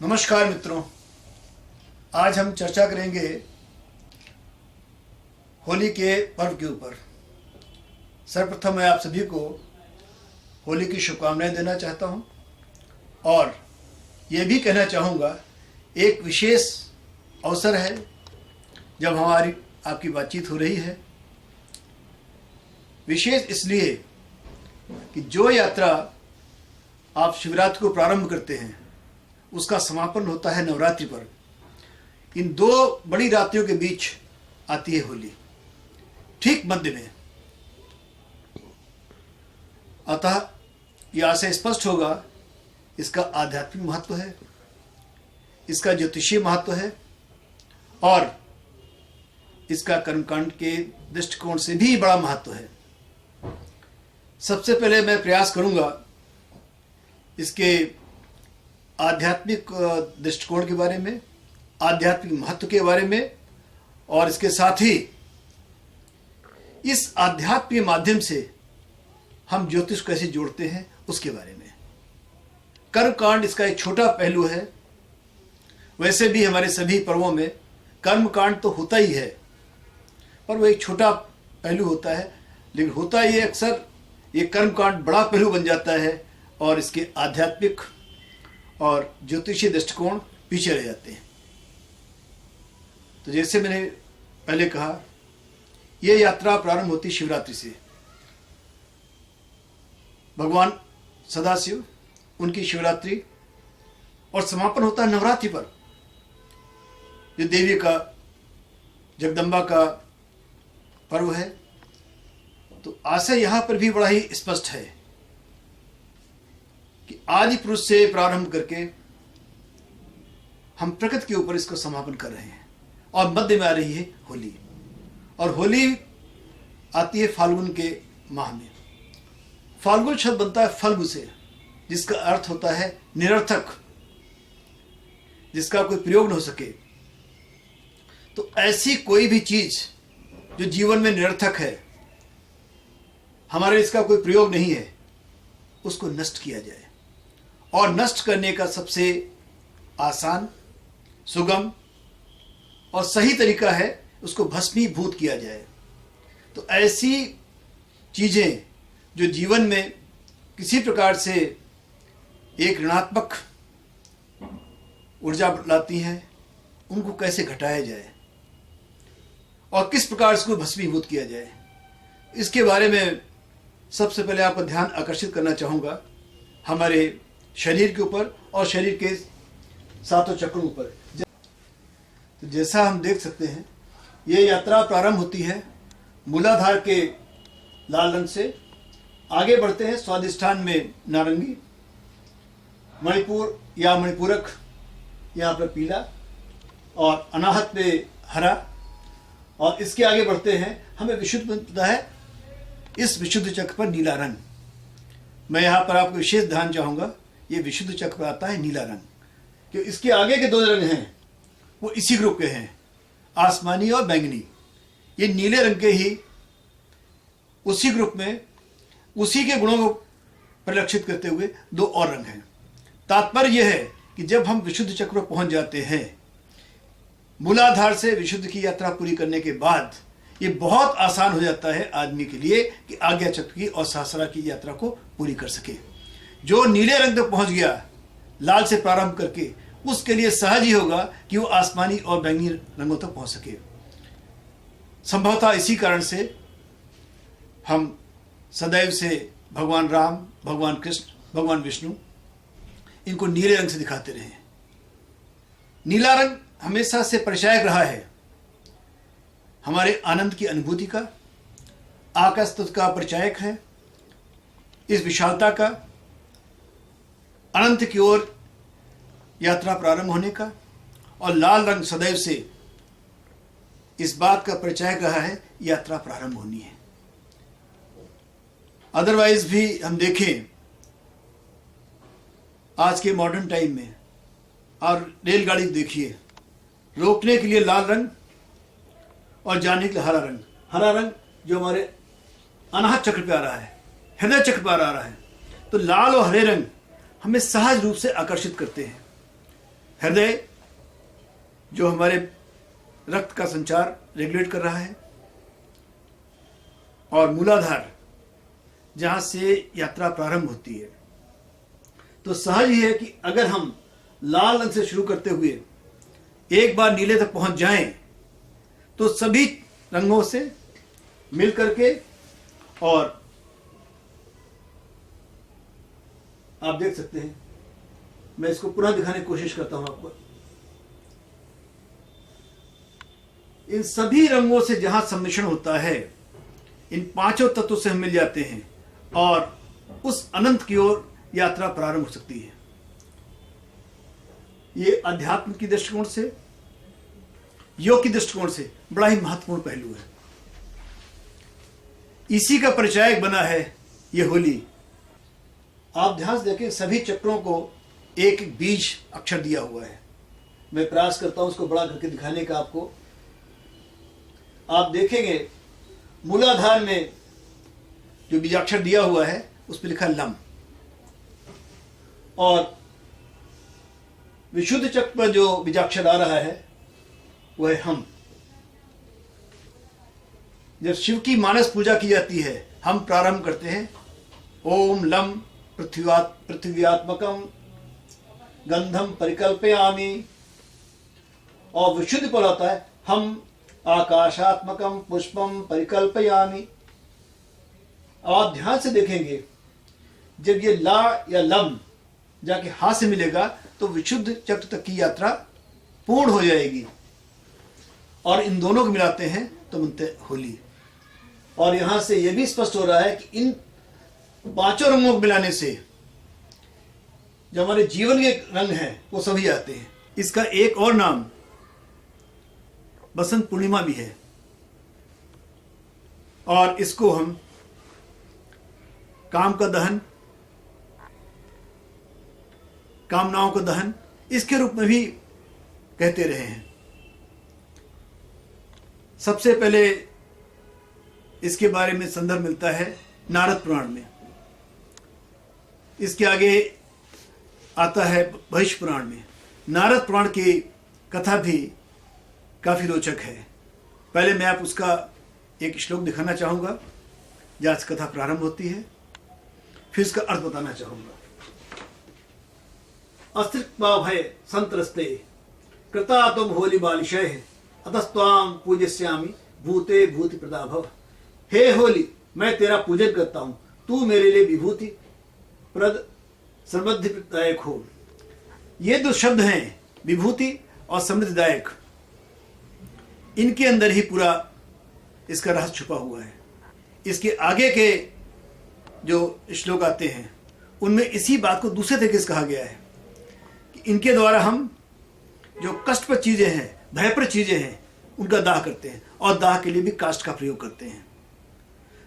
नमस्कार मित्रों, आज हम चर्चा करेंगे होली के पर्व के ऊपर। सर्वप्रथम मैं आप सभी को होली की शुभकामनाएं देना चाहता हूं और ये भी कहना चाहूँगा, एक विशेष अवसर है जब हमारी आपकी बातचीत हो रही है। विशेष इसलिए कि जो यात्रा आप शिवरात्रि को प्रारंभ करते हैं उसका समापन होता है नवरात्रि पर। इन दो बड़ी रात्रियों के बीच आती है होली, ठीक मध्य में। अतः यह से स्पष्ट होगा, इसका आध्यात्मिक महत्व है, इसका ज्योतिषीय महत्व है और इसका कर्मकांड के दृष्टिकोण से भी बड़ा महत्व है। सबसे पहले मैं प्रयास करूंगा इसके आध्यात्मिक दृष्टिकोण के बारे में, आध्यात्मिक महत्व के बारे में और इसके साथ ही इस आध्यात्म के माध्यम से हम ज्योतिष कैसे जोड़ते हैं उसके बारे में। कर्मकांड इसका एक छोटा पहलू है। वैसे भी हमारे सभी पर्वों में कर्मकांड तो होता ही है, पर वो एक छोटा पहलू होता है, लेकिन होता ही अक्सर ये कर्मकांड बड़ा पहलू बन जाता है और इसके आध्यात्मिक और ज्योतिषीय दृष्टिकोण पीछे रह जाते हैं। तो जैसे मैंने पहले कहा, यह यात्रा प्रारंभ होती शिवरात्रि से। भगवान सदाशिव, उनकी शिवरात्रि, और समापन होता है नवरात्रि पर, जो देवी का, जगदम्बा का पर्व है। तो आशय यहां पर भी बड़ा ही स्पष्ट है कि आदि पुरुष से प्रारंभ करके हम प्रकृति के ऊपर इसको समापन कर रहे हैं और मध्य में आ रही है होली। और होली आती है फाल्गुन के माह में। फाल्गुन शब्द बनता है फल्गु से, जिसका अर्थ होता है निरर्थक, जिसका कोई प्रयोग न हो सके। तो ऐसी कोई भी चीज जो जीवन में निरर्थक है, हमारे इसका कोई प्रयोग नहीं है, उसको नष्ट किया जाए। और नष्ट करने का सबसे आसान, सुगम और सही तरीका है उसको भस्मीभूत किया जाए। तो ऐसी चीजें जो जीवन में किसी प्रकार से एक ऋणात्मक ऊर्जा लाती हैं, उनको कैसे घटाया जाए और किस प्रकार इसको भस्मीभूत किया जाए, इसके बारे में सबसे पहले आपका ध्यान आकर्षित करना चाहूँगा हमारे शरीर के ऊपर और शरीर के सातों चक्रों पर। तो जैसा हम देख सकते हैं, ये यात्रा प्रारंभ होती है मूलाधार के लाल रंग से। आगे बढ़ते हैं स्वादिष्ठान में नारंगी, मणिपुर या मणिपूरक यहाँ पर पीला और अनाहत में हरा, और इसके आगे बढ़ते हैं हमें विशुद्ध मिलता है इस विशुद्ध चक्र पर नीला रंग। मैं यहाँ पर आपको विशेष ध्यान चाहूँगा, ये विशुद्ध चक्र पर आता है नीला रंग, क्योंकि इसके आगे के दो रंग हैं वो इसी ग्रुप के हैं, आसमानी और बैंगनी। ये नीले रंग के ही उसी ग्रुप में, उसी के गुणों को परिलक्षित करते हुए दो और रंग हैं। तात्पर्य यह है कि जब हम विशुद्ध चक्र पर पहुंच जाते हैं, मूलाधार से विशुद्ध की यात्रा पूरी करने के बाद, ये बहुत आसान हो जाता है आदमी के लिए कि आज्ञा चक्र की और सहस्रा की यात्रा को पूरी कर सके। जो नीले रंग तक पहुंच गया लाल से प्रारंभ करके, उसके लिए सहज ही होगा कि वो आसमानी और बैंगनी रंगों तक पहुंच सके। संभवतः इसी कारण से हम सदैव से भगवान राम, भगवान कृष्ण, भगवान विष्णु, इनको नीले रंग से दिखाते रहे। नीला रंग हमेशा से परिचायक रहा है हमारे आनंद की अनुभूति का, आकाश तत्व का परिचायक है, इस विशालता का, अनंत की ओर यात्रा प्रारंभ होने का। और लाल रंग सदैव से इस बात का परिचायक रहा है यात्रा प्रारंभ होनी है। अदरवाइज भी हम देखें आज के मॉडर्न टाइम में, और रेलगाड़ी देखिए, रोकने के लिए लाल रंग और जाने के लिए हरा रंग। हरा रंग जो हमारे अनाहत चक्र पे आ रहा है, हृदय चक्र पर आ रहा है। तो लाल और हरे रंग हमें सहज रूप से आकर्षित करते हैं। हृदय जो हमारे रक्त का संचार रेगुलेट कर रहा है, और मूलाधार जहां से यात्रा प्रारंभ होती है। तो सहज ही है कि अगर हम लाल रंग से शुरू करते हुए एक बार नीले तक पहुंच जाएं तो सभी रंगों से मिल करके, और आप देख सकते हैं, मैं इसको पुनः दिखाने की कोशिश करता हूं आपको। इन सभी रंगों से जहां सम्मिश्रण होता है, इन पांचों तत्वों से हम मिल जाते हैं और उस अनंत की ओर यात्रा प्रारंभ हो सकती है। ये अध्यात्म की दृष्टिकोण से, योग की दृष्टिकोण से बड़ा ही महत्वपूर्ण पहलू है। इसी का परिचायक बना है ये होली। आप ध्यान से देखें, सभी चक्रों को एक एक बीज अक्षर दिया हुआ है। मैं प्रयास करता हूं उसको बड़ा करके दिखाने का आपको। आप देखेंगे मूलाधार में जो बीजाक्षर दिया हुआ है उस पर लिखा लम, और विशुद्ध चक्र पर जो बीजाक्षर आ रहा है वह है हम। जब शिव की मानस पूजा की जाती है, हम प्रारंभ करते हैं ओम लम पृथ्व्यात्मकम गंधम परिकल्पयामि, और विशुद्ध पर होता है हम आकाशात्मकम पुष्पम परिकल्पयामि। आप ध्यान से देखेंगे, जब ये ला या लम जाके हा से मिलेगा तो विशुद्ध चक्र तक की यात्रा पूर्ण हो जाएगी, और इन दोनों को मिलाते हैं तो बनते होली। और यहां से यह भी स्पष्ट हो रहा है कि इन पांचों रंगों को मिलाने से जो हमारे जीवन के रंग हैं वो सभी आते हैं। इसका एक और नाम बसंत पूर्णिमा भी है, और इसको हम काम का दहन, कामनाओं का दहन, इसके रूप में भी कहते रहे हैं। सबसे पहले इसके बारे में संदर्भ मिलता है नारद पुराण में। इसके आगे आता है भविष्य पुराण में। नारद पुराण की कथा भी काफी रोचक है। पहले मैं आप उसका एक श्लोक दिखाना चाहूंगा जहां से कथा प्रारंभ होती है, फिर इसका अर्थ बताना चाहूंगा। अस्त्रिक्वा भय संत्रस्ते कृता तुम होली बालिशय अतस्त्वाम पूजस्यामि भूते भूति प्रदा भव। हे होली, मैं तेरा पूजन करता हूं, तू मेरे लिए विभूति प्रद समृद्धिदायक हो। ये दो शब्द हैं, विभूति और समृद्धिदायक, इनके अंदर ही पूरा इसका रहस्य छुपा हुआ है। इसके आगे के जो श्लोक आते हैं उनमें इसी बात को दूसरे तरीके से कहा गया है कि इनके द्वारा हम जो कष्टप्रद चीजें हैं, भयप्रद चीजें हैं, उनका दाह करते हैं, और दाह के लिए भी काष्ठ का प्रयोग करते हैं।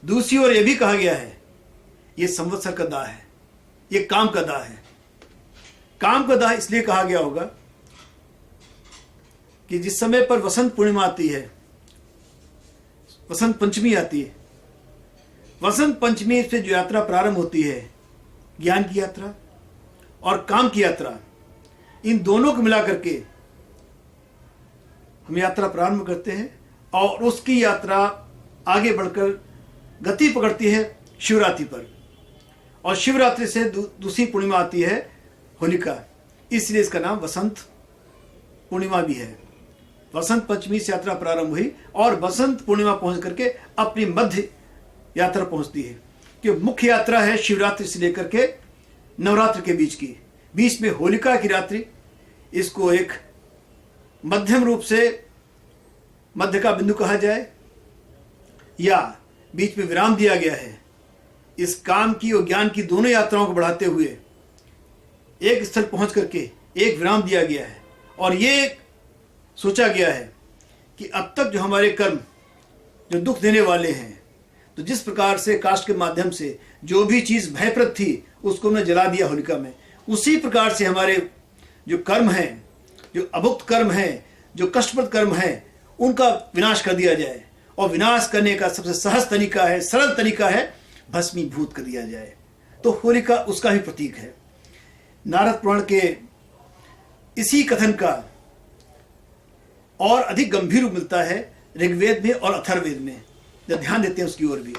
दूसरी ओर यह भी कहा गया है ये संवत्सर का दाह है, ये काम का दाह है। काम का दाह इसलिए कहा गया होगा कि जिस समय पर वसंत पूर्णिमा आती है, वसंत पंचमी आती है, वसंत पंचमी से जो यात्रा प्रारंभ होती है, ज्ञान की यात्रा और काम की यात्रा, इन दोनों को मिला करके हम यात्रा प्रारंभ करते हैं, और उसकी यात्रा आगे बढ़कर गति पकड़ती है शिवरात्रि पर, और शिवरात्रि से दूसरी पूर्णिमा आती है होलिका, इसलिए इसका नाम वसंत पूर्णिमा भी है। वसंत पंचमी से यात्रा प्रारंभ हुई और वसंत पूर्णिमा पहुंच करके अपनी मध्य यात्रा पहुंचती है, कि मुख्य यात्रा है शिवरात्रि से लेकर के नवरात्र के बीच में होलिका की रात्रि। इसको एक मध्यम रूप से मध्य का बिंदु कहा जाए, या बीच में विराम दिया गया है। इस काम की और ज्ञान की दोनों यात्राओं को बढ़ाते हुए एक स्थल पहुंच करके एक विराम दिया गया है, और ये सोचा गया है कि अब तक जो हमारे कर्म जो दुख देने वाले हैं, तो जिस प्रकार से काष्ठ के माध्यम से जो भी चीज भयप्रद थी उसको हमने जला दिया होलिका में, उसी प्रकार से हमारे जो कर्म हैं, जो अभुक्त कर्म हैं, जो कष्टप्रद कर्म हैं, उनका विनाश कर दिया जाए। और विनाश करने का सबसे सहज तरीका है, सरल तरीका है, भस्मीभूत कर दिया जाए। तो होलिका उसका ही प्रतीक है। नारद पुराण के इसी कथन का और अधिक गंभीर रूप मिलता है ऋग्वेद में और अथर्ववेद में। जब ध्यान देते हैं उसकी ओर भी।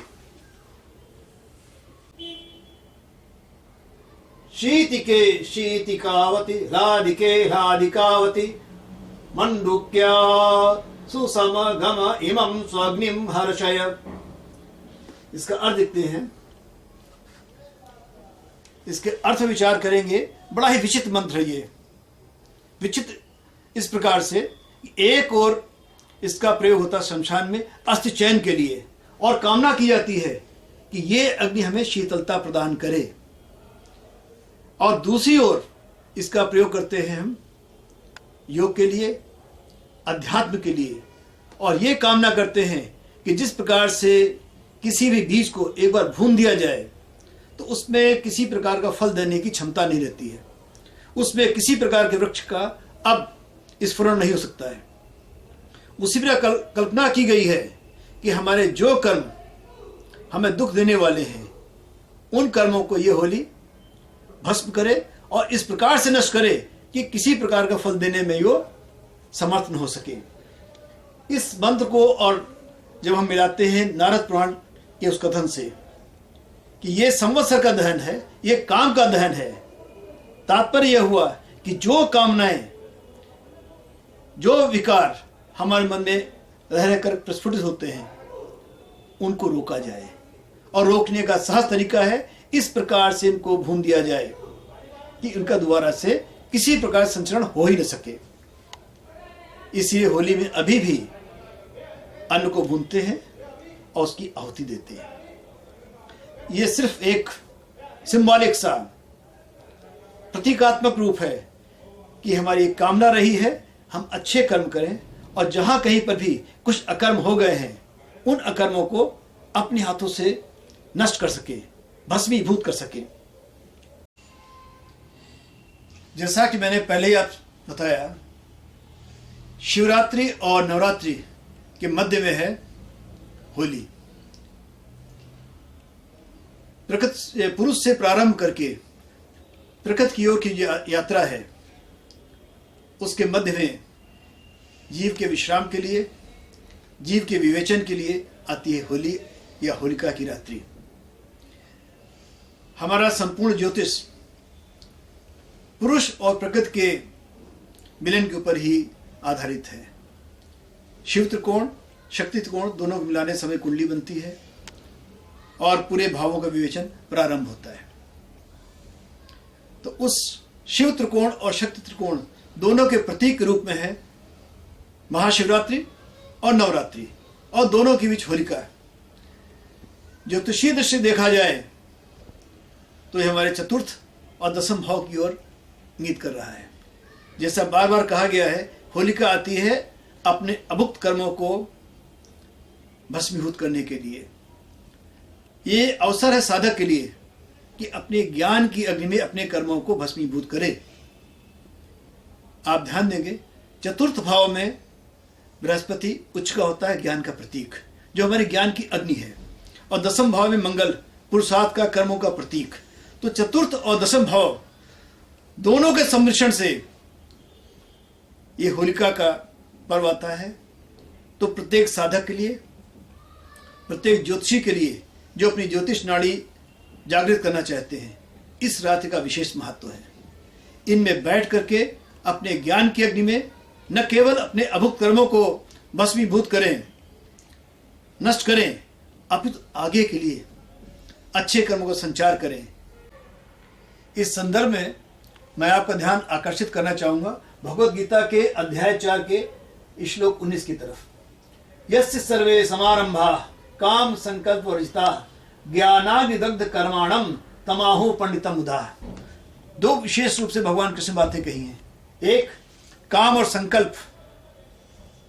शीतिके शीतिकावती राधिके राधिकावती मंडूक्या सुसमगम इमं स्वग्निम हर्षय। इसका अर्थ देखते हैं, इसके अर्थ विचार करेंगे। बड़ा ही विचित्र मंत्र है ये। विचित्र इस प्रकार से एक और इसका प्रयोग होता है शमशान में अस्थि चयन के लिए, और कामना की जाती है कि ये अग्नि हमें शीतलता प्रदान करे, और दूसरी ओर इसका प्रयोग करते हैं हम योग के लिए, अध्यात्म के लिए, और ये कामना करते हैं कि जिस प्रकार से किसी भी बीज को एक बार भून दिया जाए तो उसमें किसी प्रकार का फल देने की क्षमता नहीं रहती है, उसमें किसी प्रकार के वृक्ष का अब स्फुरण नहीं हो सकता है। उसी प्रकार कल्पना की गई है कि हमारे जो कर्म हमें दुख देने वाले हैं उन कर्मों को ये होली भस्म करे और इस प्रकार से नष्ट करे कि किसी प्रकार का फल देने में यो समर्थ न हो सके। इस मंत्र को और जब हम मिलाते हैं नारद पुराण के उस कथन से कि ये संवत्सर का दहन है, ये काम का दहन है, तात्पर्य यह हुआ कि जो कामनाएं, जो विकार हमारे मन में रह रहकर प्रस्फुटित होते हैं उनको रोका जाए, और रोकने का सहज तरीका है इस प्रकार से इनको भून दिया जाए कि उनका दोबारा से किसी प्रकार संचरण हो ही न सके। इसलिए होली में अभी भी अन्न को भूनते हैं और उसकी आहुति देते हैं। ये सिर्फ एक सिंबॉलिक सा प्रतीकात्मक रूप है कि हमारी कामना रही है हम अच्छे कर्म करें, और जहां कहीं पर भी कुछ अकर्म हो गए हैं उन अकर्मों को अपने हाथों से नष्ट कर सके, भस्मीभूत कर सके। जैसा कि मैंने पहले ही आप बताया, शिवरात्रि और नवरात्रि के मध्य में है होली। प्रकृति पुरुष से प्रारंभ करके प्रकृति की ओर की यात्रा है, उसके मध्य में जीव के विश्राम के लिए, जीव के विवेचन के लिए आती है होली या होलिका की रात्रि। हमारा संपूर्ण ज्योतिष पुरुष और प्रकृति के मिलन के ऊपर ही आधारित है। शिव त्रिकोण, शक्ति त्रिकोण दोनों को मिलाने समय कुंडली बनती है और पूरे भावों का विवेचन प्रारंभ होता है। तो उस शिव त्रिकोण और शक्ति त्रिकोण दोनों के प्रतीक रूप में है महाशिवरात्रि और नवरात्रि, और दोनों के बीच होलिका। ज्योतिषीय दृष्टि देखा जाए तो यह हमारे चतुर्थ और दसम भाव की ओर इंगित कर रहा है। जैसा बार बार कहा गया है, होलिका आती है अपने अभुक्त कर्मों को भस्मीभूत करने के लिए। ये अवसर है साधक के लिए कि अपने ज्ञान की अग्नि में अपने कर्मों को भस्मीभूत करे। आप ध्यान देंगे चतुर्थ भाव में बृहस्पति उच्च का होता है, ज्ञान का प्रतीक, जो हमारे ज्ञान की अग्नि है, और दसम भाव में मंगल पुरुषार्थ का, कर्मों का प्रतीक। तो चतुर्थ और दसम भाव दोनों के सम्मिश्रण से ये होलिका का पर्व आता है। तो प्रत्येक साधक के लिए, प्रत्येक ज्योतिषी के लिए जो अपनी ज्योतिष नाड़ी जागृत करना चाहते हैं, इस रात्रि का विशेष महत्व है। इनमें बैठ करके अपने ज्ञान की अग्नि में न केवल अपने अभुक्त कर्मों को भस्मीभूत करें, नष्ट करें, अपितु आगे के लिए अच्छे कर्मों का संचार करें। इस संदर्भ में मैं आपका ध्यान आकर्षित करना चाहूंगा भगवद गीता के अध्याय 4 के श्लोक 19 की तरफ। यस्य सर्वे समारंभा काम संकल्प वर्जिता ज्ञानाग्निदग्ध कर्माणम तमाहु पंडितम मुदा। दो विशेष रूप से भगवान कृष्ण बातें कही हैं, एक काम और संकल्प,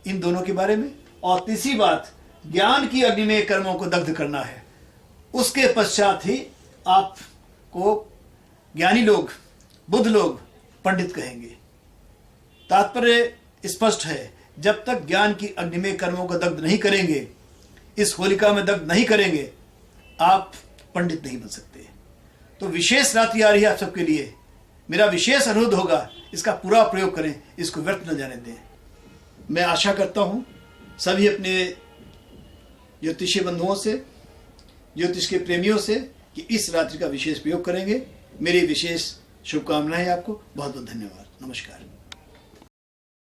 इन दोनों के बारे में, और तीसरी बात ज्ञान की अग्नि में कर्मों को दग्ध करना है। उसके पश्चात ही आपको ज्ञानी लोग, बुद्ध लोग पंडित कहेंगे। तात्पर्य स्पष्ट है, जब तक ज्ञान की अग्नि में कर्मों को दग्ध नहीं करेंगे, इस होलिका में दग्ध नहीं करेंगे, आप पंडित नहीं बन सकते। तो विशेष रात्रि आ रही है आप सबके लिए। मेरा विशेष अनुरोध होगा इसका पूरा प्रयोग करें, इसको व्यर्थ न जाने दें। मैं आशा करता हूँ सभी अपने ज्योतिषीय बंधुओं से, ज्योतिष के प्रेमियों से कि इस रात्रि का विशेष प्रयोग करेंगे। मेरी विशेष शुभकामनाएं आपको। बहुत बहुत धन्यवाद। नमस्कार।